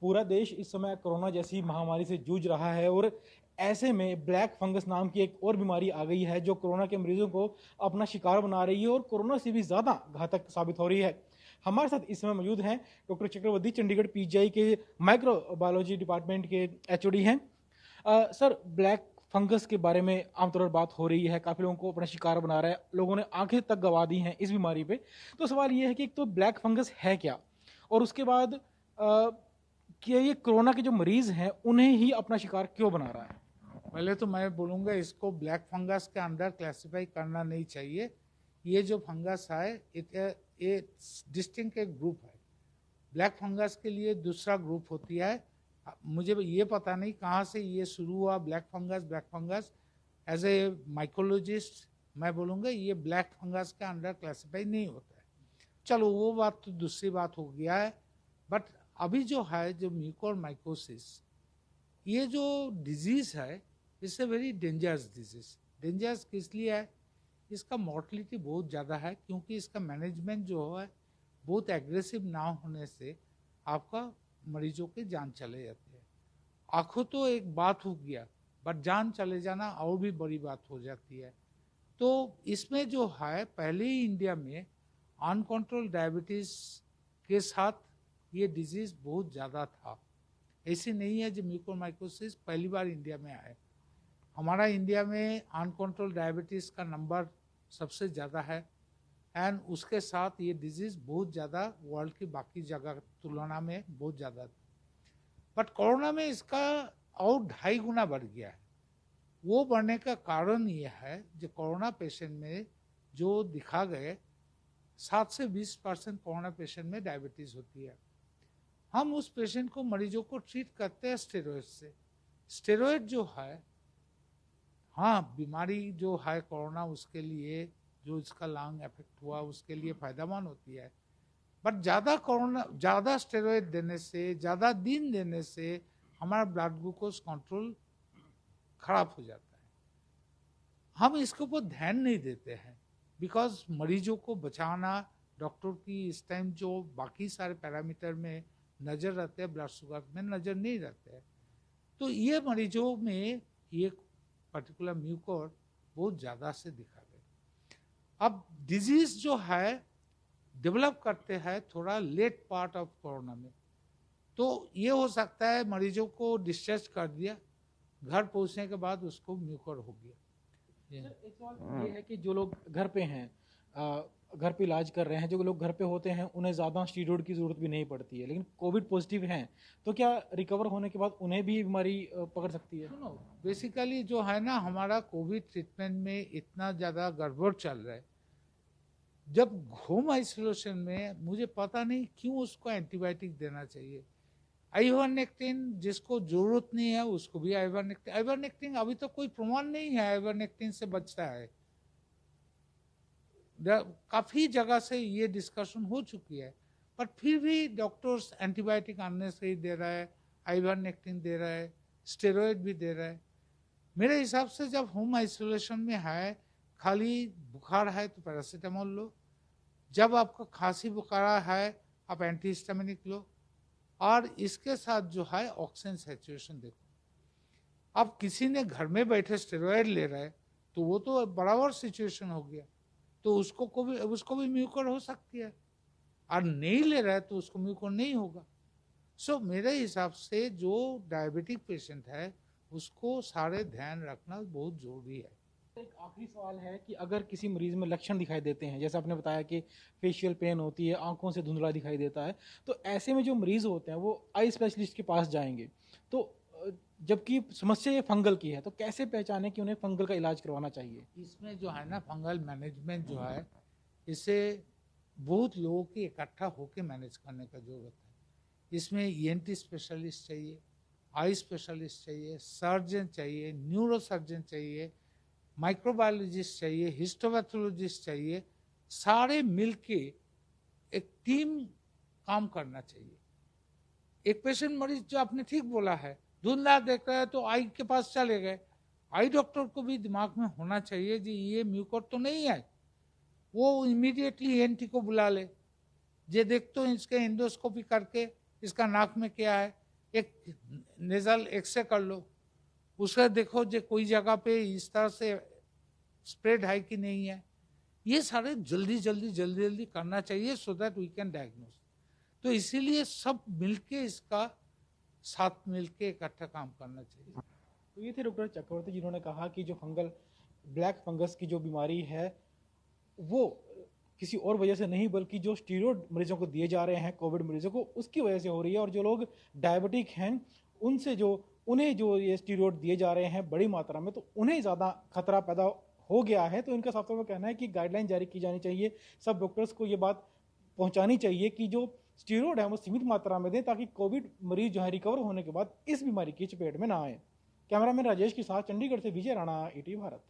पूरा देश इस समय कोरोना जैसी महामारी से जूझ रहा है और ऐसे में ब्लैक फंगस नाम की एक और बीमारी आ गई है जो कोरोना के मरीजों को अपना शिकार बना रही है और कोरोना से भी ज़्यादा घातक साबित हो रही है। हमारे साथ इस समय मौजूद हैं डॉक्टर चक्रवर्ती, चंडीगढ़ पीजीआई के माइक्रोबायोलॉजी डिपार्टमेंट के एचओडी हैं। सर, ब्लैक फंगस के बारे में आमतौर पर बात हो रही है, काफ़ी लोगों को अपना शिकार बना रहा है, लोगों ने आंखें तक गंवा दी हैं इस बीमारी पे। तो सवाल ये है कि एक तो ब्लैक फंगस है क्या, और उसके बाद क्या ये कोरोना के जो मरीज हैं उन्हें ही अपना शिकार क्यों बना रहा है? पहले तो मैं बोलूँगा इसको ब्लैक फंगस के अंदर क्लासिफाई करना नहीं चाहिए। ये जो फंगस है ये डिस्टिंक्ट एक ग्रुप है। ब्लैक फंगस के लिए दूसरा ग्रुप होती है। मुझे ये पता नहीं कहाँ से ये शुरू हुआ black fungus. As a mycologist मैं बोलूँगा ये ब्लैक फंगस के अंदर क्लासिफाई नहीं होता है। चलो वो बात तो दूसरी बात हो गया है। बट अभी जो है जो म्यूकोरमाइकोसिस ये जो डिजीज है it's a very dangerous disease. Dangerous किस लिए है? इसका मॉर्टलिटी बहुत ज़्यादा है क्योंकि इसका मैनेजमेंट जो है बहुत एग्रेसिव ना होने से आपका मरीजों की जान चले जाती है। आंखों तो एक बात हो गया, बट जान चले जाना और भी बड़ी बात हो जाती है। तो इसमें जो है पहले ही इंडिया में अनकंट्रोल डायबिटीज के साथ ये डिजीज बहुत ज़्यादा था। ऐसे नहीं है जो म्यूकोरमाइकोसिस पहली बार इंडिया में आए। हमारा इंडिया में अनकंट्रोल डायबिटीज़ का नंबर सबसे ज़्यादा है एंड उसके साथ ये डिजीज़ बहुत ज़्यादा वर्ल्ड की बाकी जगह तुलना में बहुत ज़्यादा थी। बट कोरोना में इसका और 2.5 गुना बढ़ गया है। वो बढ़ने का कारण ये है जो कोरोना पेशेंट में जो दिखा गए 7 से 20% कोरोना पेशेंट में डायबिटीज़ होती है। हम उस पेशेंट को मरीजों को ट्रीट करते हैं स्टेरॉइड से। स्टेरॉइड जो है, हाँ बीमारी जो है कोरोना उसके लिए जो इसका लंग इफेक्ट हुआ उसके लिए फायदेमंद होती है। बट ज़्यादा स्टेरॉइड देने से, ज़्यादा दिन देने से हमारा ब्लड ग्लूकोज कंट्रोल खराब हो जाता है। हम इसके ऊपर ध्यान नहीं देते हैं बिकॉज मरीजों को बचाना डॉक्टर की इस टाइम जो बाकी सारे पैरामीटर में नज़र रहते हैं ब्लड शुगर में नज़र नहीं रहते हैं। तो ये मरीजों में ये पर्टिकुलर म्यूकोर बहुत ज़्यादा से दिखा गया। अब डिजीज जो है डेवलप करते हैं थोड़ा लेट पार्ट ऑफ कोरोना में। तो ये हो सकता है मरीजों को डिस्चार्ज कर दिया, घर पहुंचने के बाद उसको म्यूकोर हो गया। सर, एक सवाल ये है कि जो लोग घर पे हैं, घर पे इलाज कर रहे हैं, जो लोग घर पे होते हैं उन्हें ज़्यादा स्टीरॉयड की ज़रूरत भी नहीं पड़ती है, लेकिन कोविड पॉजिटिव हैं तो क्या रिकवर होने के बाद उन्हें भी बीमारी पकड़ सकती है? सुनो, बेसिकली जो है ना हमारा कोविड ट्रीटमेंट में इतना ज़्यादा गड़बड़ चल रहा है। जब होम आइसोलेशन में मुझे पता नहीं क्यों उसको एंटीबायोटिक देना चाहिए। आइवरनेक्टिन जिसको जरूरत नहीं है उसको भी आइवरनेक्टिन अभी तो कोई प्रमाण नहीं है आइवरनेक्टिन से बचता है। काफ़ी जगह से ये डिस्कशन हो चुकी है, पर फिर भी डॉक्टर्स एंटीबायोटिक आने से ही दे रहा है, आइवरनेक्टिन दे रहा है, स्टेरॉइड भी दे रहा है। मेरे हिसाब से जब होम आइसोलेशन में है, खाली बुखार है तो पैरासीटामोल लो, जब आपको खांसी बुखार है आप एंटीहिस्टामिनिक लो, और इसके साथ जो है ऑक्सीजन सैचुरेशन देखो। अब किसी ने घर में बैठे स्टेरॉइड ले रहा है तो वो तो बराबर सिचुएशन हो गया, तो उसको भी म्यूकोर हो सकती है, और नहीं ले रहा है तो उसको म्यूकोर नहीं होगा। सो मेरे हिसाब से जो डायबिटिक पेशेंट है उसको सारे ध्यान रखना बहुत जरूरी है। एक आखिरी सवाल है कि अगर किसी मरीज में लक्षण दिखाई देते हैं, जैसे आपने बताया कि फेशियल पेन होती है, आंखों से धुंधला दिखाई देता है, तो ऐसे में जो मरीज होते हैं वो आई स्पेशलिस्ट के पास जाएंगे, तो जबकि समस्या ये फंगल की है, तो कैसे पहचाने कि उन्हें फंगल का इलाज करवाना चाहिए? इसमें जो है ना फंगल मैनेजमेंट जो है इसे बहुत लोगों की इकट्ठा होकर मैनेज करने का जरूरत है। इसमें ईएनटी स्पेशलिस्ट चाहिए, आई स्पेशलिस्ट चाहिए, सर्जन चाहिए, न्यूरो सर्जन चाहिए, माइक्रोबायोलॉजिस्ट चाहिए, हिस्टोपैथोलॉजिस्ट चाहिए। सारे मिलके एक टीम काम करना चाहिए। एक पेशेंट मरीज जो आपने ठीक बोला है धुंधला देख रहा है तो आई के पास चले गए, आई डॉक्टर को भी दिमाग में होना चाहिए जी ये म्यूकोर तो नहीं है, वो इमीडिएटली एनटी को बुला ले, जे देख तो इसके एंडोस्कोपी करके इसका नाक में क्या है, एक नेजल एक्सरे कर लो, उसका देखो जो कोई जगह पे इस तरह से स्प्रेड है कि नहीं है। ये सारे जल्दी करना चाहिए so that we can diagnose. तो इसीलिए सब मिलके इसका साथ मिलके इकट्ठा काम करना चाहिए। तो ये थे डॉक्टर चक्रवर्ती जिन्होंने कहा कि जो फंगल ब्लैक फंगस की जो बीमारी है वो किसी और वजह से नहीं बल्कि जो स्टीरॉयड मरीजों को दिए जा रहे हैं कोविड मरीजों को उसकी वजह से हो रही है। और जो लोग डायबिटिक हैं उनसे जो उन्हें जो ये स्टीरॉयड दिए जा रहे हैं बड़ी मात्रा में तो उन्हें ज़्यादा खतरा पैदा हो गया है। तो इनका साफ तौर पर कहना है कि गाइडलाइन जारी की जानी चाहिए, सब डॉक्टर्स को ये बात पहुंचानी चाहिए कि जो स्टीरॉयड है वो सीमित मात्रा में दें ताकि कोविड मरीज जो है रिकवर होने के बाद इस बीमारी की चपेट में ना आए। कैमरामैन राजेश के साथ चंडीगढ़ से विजय राणा, ईटीवी भारत।